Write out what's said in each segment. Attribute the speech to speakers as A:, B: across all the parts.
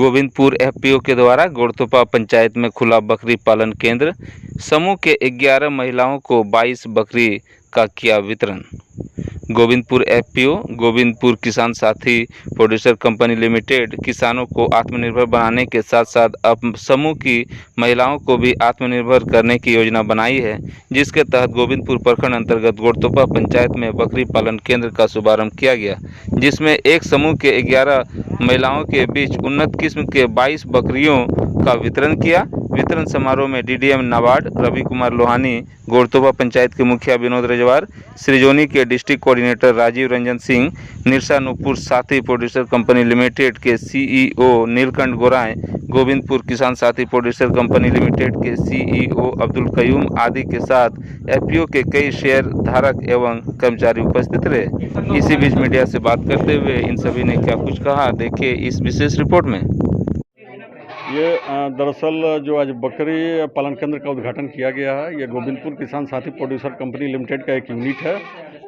A: Govindpur FPO के द्वारा गोड़तोपा पंचायत में खुला बकरी पालन केंद्र। समूह के 11 महिलाओं को 22 बकरी का किया वितरण। गोविंदपुर एफपीओ गोविंदपुर किसान साथी प्रोड्यूसर कंपनी लिमिटेड किसानों को आत्मनिर्भर बनाने के साथ साथ अब समूह की महिलाओं को भी आत्मनिर्भर करने की योजना बनाई है, जिसके तहत गोविंदपुर प्रखंड अंतर्गत गोड़तोपा पंचायत में बकरी पालन केंद्र का शुभारंभ किया गया, जिसमें एक समूह के 11 महिलाओं के बीच उन्नत किस्म के 22 बकरियों का वितरण किया। वितरण समारोह में डीडीएम नाबार्ड रवि कुमार लोहानी, गोड़तोपा पंचायत के मुखिया विनोद रजवार, सृजोनी के डिस्ट्रिक्ट कोऑर्डिनेटर राजीव रंजन सिंह, निरसा नूपुर साथी प्रोड्यूसर कंपनी लिमिटेड के सीईओ नीलकंठ गोराएं, गोविंदपुर किसान साथी प्रोड्यूसर कंपनी लिमिटेड के सीईओ अब्दुल कयूम आदि के साथ एफपीओ के कई शेयर धारक एवं कर्मचारी उपस्थित रहे। इसी बीच मीडिया से बात करते हुए इन सभी ने क्या कुछ कहा, देखिए इस विशेष रिपोर्ट में।
B: ये दरअसल जो आज बकरी पालन केंद्र का उद्घाटन किया गया है, ये गोविंदपुर किसान साथी प्रोड्यूसर कंपनी लिमिटेड का एक यूनिट है,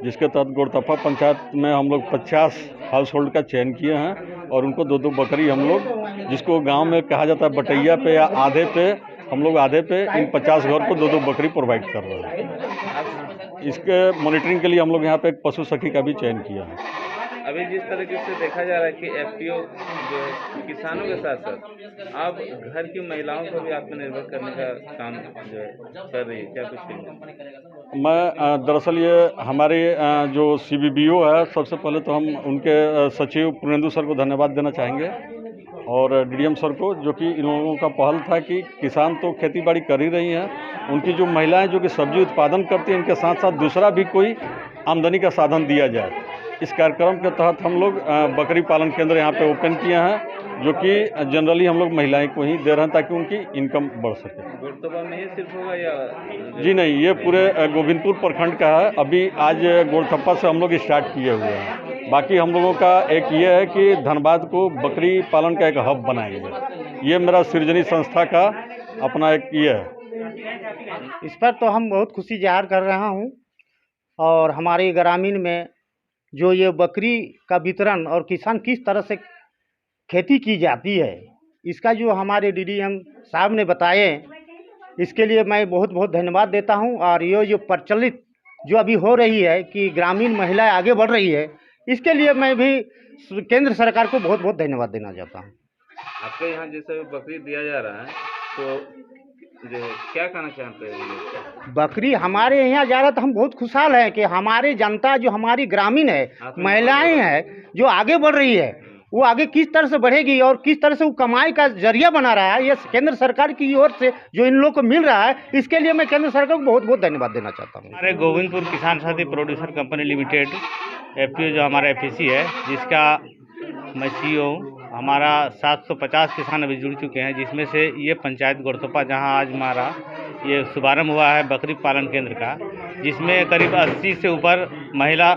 B: जिसके तहत गोड़तोपा पंचायत में हम लोग 50 हाउस होल्ड का चयन किए हैं और उनको 2-2 बकरी हम लोग, जिसको गांव में कहा जाता है बटैया पे या आधे पे, हम लोग आधे पे इन 50 घर को 2-2 बकरी प्रोवाइड कर रहे हैं। इसके मॉनिटरिंग के लिए हम लोग यहाँ पे एक पशु सखी का भी चयन किया है।
A: अभी जिस तरीके से देखा जा रहा है कि एफपीओ जो है किसानों के साथ साथ अब घर की महिलाओं को भी आत्मनिर्भर करने का काम जो है कर रही है, क्या कुछ कहेंगे?
B: मैं दरअसल ये हमारे जो सीबीबीओ है, सबसे पहले तो हम उनके सचिव पूर्णेंदु सर को धन्यवाद देना चाहेंगे और डीडीएम सर को, जो कि इन लोगों का पहल था कि किसान तो खेती बाड़ी कर ही रही हैं, उनकी जो महिलाएं जो कि सब्जी उत्पादन करती हैं, इनके साथ साथ दूसरा भी कोई आमदनी का साधन दिया जाए। इस कार्यक्रम के तहत हम लोग बकरी पालन केंद्र यहाँ पे ओपन किए हैं, जो कि जनरली हम लोग महिलाएं को ही दे रहे हैं ताकि उनकी इनकम बढ़ सके।
A: गोड़तोपा में ही सिर्फ होगा या?
B: जी नहीं, ये पूरे गोविंदपुर प्रखंड का है। अभी आज गोड़तोपा से हम लोग स्टार्ट किए हुए हैं। बाकी हम लोगों का एक ये है कि धनबाद को बकरी पालन का एक हब बनाएंगे। ये मेरा सृजनी संस्था का अपना एक ये है।
C: इस पर तो हम बहुत खुशी जाहिर कर रहा हूँ और हमारे ग्रामीण में जो ये बकरी का वितरण और किसान किस तरह से खेती की जाती है, इसका जो हमारे डीडीएम साहब ने बताए, इसके लिए मैं बहुत बहुत धन्यवाद देता हूं। और ये जो प्रचलित जो अभी हो रही है कि ग्रामीण महिलाएं आगे बढ़ रही है, इसके लिए मैं भी केंद्र सरकार को बहुत बहुत धन्यवाद देना चाहता हूं।
A: आपके यहाँ जैसे बकरी दिया जा रहा है तो जो क्या कहना चाहते हैं?
C: बकरी हमारे यहाँ जा रहा तो हम बहुत खुशहाल हैं कि हमारी जनता जो हमारी ग्रामीण है, महिलाएं हैं जो आगे बढ़ रही है, वो आगे किस तरह से बढ़ेगी और किस तरह से वो कमाई का जरिया बना रहा है, ये केंद्र सरकार की ओर से जो इन लोगों को मिल रहा है, इसके लिए मैं केंद्र सरकार को बहुत बहुत धन्यवाद देना चाहता हूँ।
D: हमारे गोविंदपुर किसान साथी प्रोड्यूसर कंपनी लिमिटेड एफपीओ जो हमारा एफईसी है, जिसका मैं सीईओ, हमारा 750 किसान अभी जुड़ चुके हैं, जिसमें से ये पंचायत गोड़तोपा जहां आज हमारा ये शुभारंभ हुआ है बकरी पालन केंद्र का, जिसमें करीब 80 से ऊपर महिला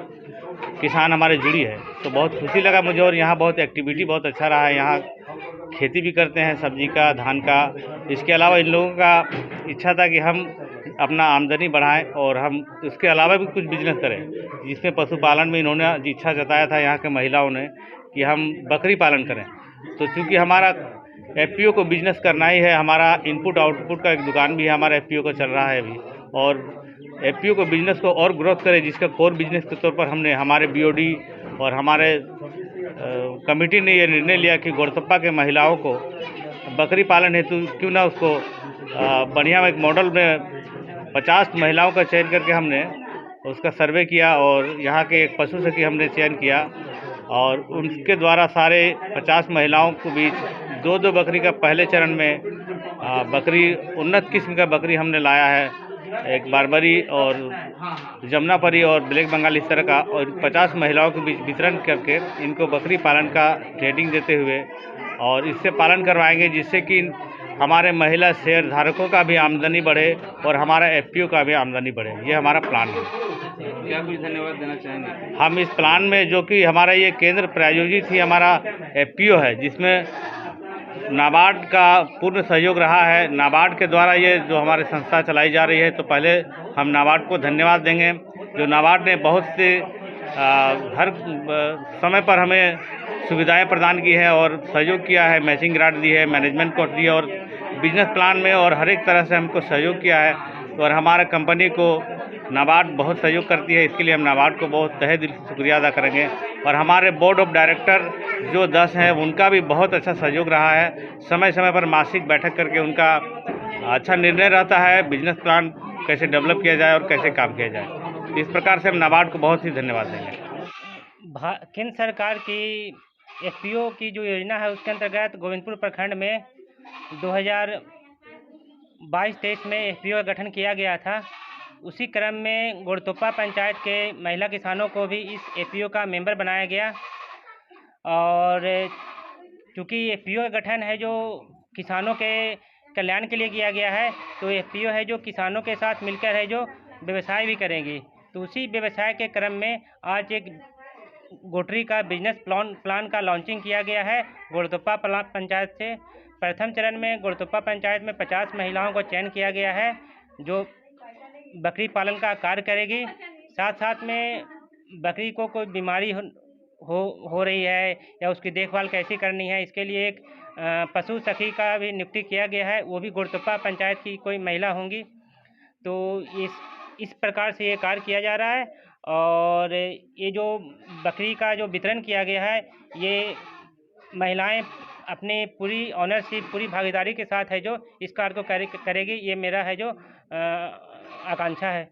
D: किसान हमारे जुड़ी है। तो बहुत खुशी लगा मुझे और यहाँ बहुत एक्टिविटी बहुत अच्छा रहा है। यहाँ खेती भी करते हैं सब्जी का, धान का। इसके अलावा इन लोगों का इच्छा था कि हम अपना आमदनी बढ़ाएं और हम इसके अलावा भी कुछ बिजनेस करें, जिसमें पशुपालन में इन्होंने इच्छा जताया था यहाँ के महिलाओं ने कि हम बकरी पालन करें। तो चूँकि हमारा एफपीओ को बिजनेस करना ही है, हमारा इनपुट आउटपुट का एक दुकान भी है हमारा एफपीओ का चल रहा है अभी, और एफपीओ को बिजनेस को और ग्रोथ करे, जिसका कोर बिजनेस के तौर पर हमने हमारे बीओडी और हमारे कमेटी ने ये निर्णय लिया कि गोड़तोपा के महिलाओं को बकरी पालन हेतु क्यों ना उसको बढ़िया एक मॉडल में 50 महिलाओं का चयन करके हमने उसका सर्वे किया और यहाँ के एक पशु सखी हमने चयन किया और उनके द्वारा सारे 50 महिलाओं को बीच 2-2 बकरी का पहले चरण में बकरी उन्नत किस्म का बकरी हमने लाया है, एक बारबरी और जमुनापरी और ब्लैक बंगाल इस तरह का, और 50 महिलाओं के बीच वितरण करके इनको बकरी पालन का ट्रेनिंग देते हुए और इससे पालन करवाएंगे, जिससे कि हमारे महिला शेयर धारकों का भी आमदनी बढ़े और हमारा एफपीओ का भी आमदनी बढ़े। ये हमारा प्लान है।
A: क्या कुछ धन्यवाद देना चाहेंगे?
D: हम इस प्लान में जो कि हमारा ये केंद्र प्रायोजित ही हमारा एफपीओ है, जिसमें नाबार्ड का पूर्ण सहयोग रहा है। नाबार्ड के द्वारा ये जो हमारी संस्था चलाई जा रही है, तो पहले हम नाबार्ड को धन्यवाद देंगे, जो नाबार्ड ने बहुत से हर समय पर हमें सुविधाएं प्रदान की है और सहयोग किया है, मैचिंग ग्रांट दी है, मैनेजमेंट कोर्स दिया और बिजनेस प्लान में और हर एक तरह से हमको सहयोग किया है। और हमारा कंपनी को नाबार्ड बहुत सहयोग करती है, इसके लिए हम नाबार्ड को बहुत तहे दिल से शुक्रिया अदा करेंगे। और हमारे बोर्ड ऑफ डायरेक्टर जो 10 हैं उनका भी बहुत अच्छा सहयोग रहा है। समय समय पर मासिक बैठक करके उनका अच्छा निर्णय रहता है, बिजनेस प्लान कैसे डेवलप किया जाए और कैसे काम किया जाए। इस प्रकार से हम नाबार्ड को बहुत ही धन्यवाद देंगे।
E: केंद्र सरकार की एफपीओ की जो योजना है उसके अंतर्गत गोविंदपुर प्रखंड में 2022-23 में एफपीओ का गठन किया गया था। उसी क्रम में गोड़तोपा पंचायत के महिला किसानों को भी इस एफपीओ का मेंबर बनाया गया। और चूँकि एफपीओ का गठन है जो किसानों के कल्याण के लिए किया गया है, तो एफपीओ है जो किसानों के साथ मिलकर है जो व्यवसाय भी करेंगी। तो उसी व्यवसाय के क्रम में आज एक गोटरी का बिजनेस प्लान का लॉन्चिंग किया गया है गोड़तोपा पंचायत से। प्रथम चरण में गोड़तोपा पंचायत में 50 महिलाओं को चयन किया गया है जो बकरी पालन का कार्य करेगी। साथ साथ में बकरी को कोई बीमारी हो रही है या उसकी देखभाल कैसी करनी है, इसके लिए एक पशु सखी का भी नियुक्ति किया गया है, वो भी गोड़तोपा पंचायत की कोई महिला होंगी। तो इस प्रकार से ये कार्य किया जा रहा है। और ये जो बकरी का जो वितरण किया गया है, ये महिलाएं अपनी पूरी ऑनरशिप, पूरी भागीदारी के साथ है जो इस कार्य को करेगी, ये मेरा है जो आकांक्षा है।